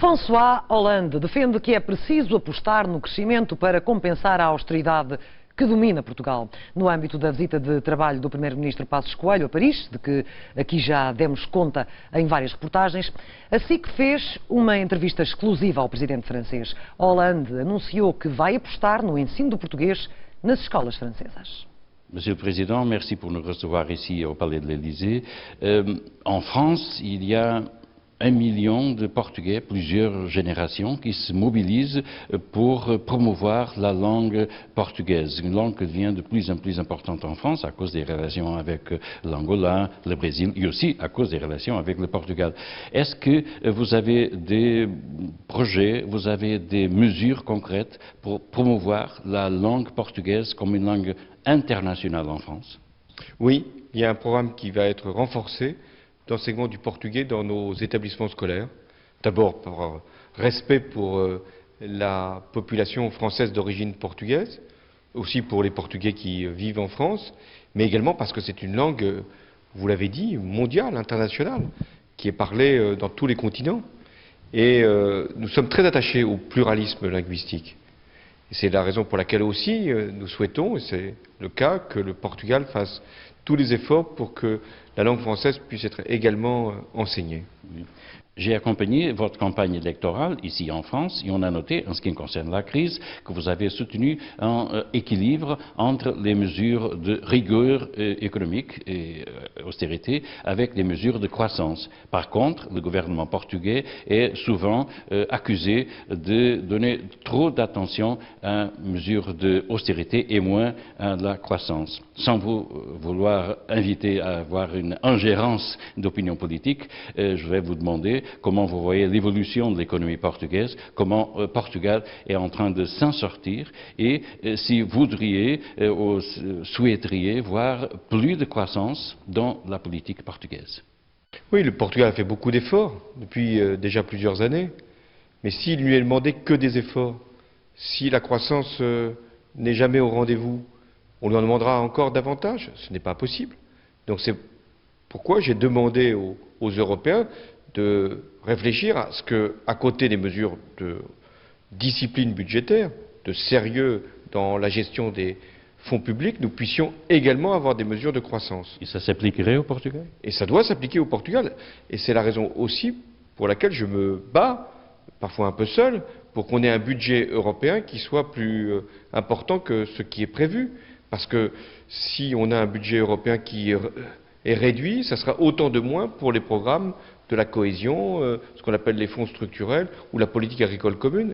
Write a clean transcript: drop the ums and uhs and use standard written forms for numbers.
François Hollande defende que é preciso apostar no crescimento para compensar a austeridade que domina Portugal. No âmbito da visita de trabalho do Primeiro-Ministro Passos Coelho a Paris, de que aqui já demos conta em várias reportagens, a SIC fez uma entrevista exclusiva ao presidente francês. Hollande anunciou que vai apostar no ensino do português nas escolas francesas. Monsieur le Président, merci pour nous recevoir ici au Palais de l'Élysée. En France, il y a 1 million de Portugais, plusieurs générations, qui se mobilisent pour promouvoir la langue portugaise, une langue qui devient de plus en plus importante en France à cause des relations avec l'Angola, le Brésil et aussi à cause des relations avec le Portugal. Est-ce que vous avez des projets, vous avez des mesures concrètes pour promouvoir la langue portugaise comme une langue internationale en France? Oui, il y a un programme qui va être renforcé d'enseignement du portugais dans nos établissements scolaires. D'abord par respect pour la population française d'origine portugaise, aussi pour les Portugais qui vivent en France, mais également parce que c'est une langue, vous l'avez dit, mondiale, internationale, qui est parlée dans tous les continents. Et nous sommes très attachés au pluralisme linguistique. Et c'est la raison pour laquelle aussi nous souhaitons, et c'est le cas, que le Portugal fasse tous les efforts pour que la langue française puisse être également enseignée. Oui. J'ai accompagné votre campagne électorale ici en France et on a noté, en ce qui concerne la crise, que vous avez soutenu un équilibre entre les mesures de rigueur économique et austérité avec les mesures de croissance. Par contre, le gouvernement portugais est souvent accusé de donner trop d'attention à mesures d'austérité et moins à la croissance. Sans vous vouloir inviter à avoir une ingérence d'opinion politique, je vais vous demander comment vous voyez l'évolution de l'économie portugaise, comment Portugal est en train de s'en sortir et si vous voudriez ou souhaiteriez voir plus de croissance dans la politique portugaise. Oui, le Portugal a fait beaucoup d'efforts depuis déjà plusieurs années, mais s'il lui est demandé que des efforts, si la croissance n'est jamais au rendez-vous, on lui en demandera encore davantage. Ce n'est pas possible. Donc c'est pourquoi j'ai demandé aux Européens de réfléchir à ce que, à côté des mesures de discipline budgétaire, de sérieux dans la gestion des fonds publics, nous puissions également avoir des mesures de croissance. Et ça s'appliquerait au Portugal? Et ça doit s'appliquer au Portugal. Et c'est la raison aussi pour laquelle je me bats, parfois un peu seul, pour qu'on ait un budget européen qui soit plus important que ce qui est prévu. Parce que si on a un budget européen qui est réduit, ça sera autant de moins pour les programmes de la cohésion, ce qu'on appelle les fonds structurels ou la politique agricole commune.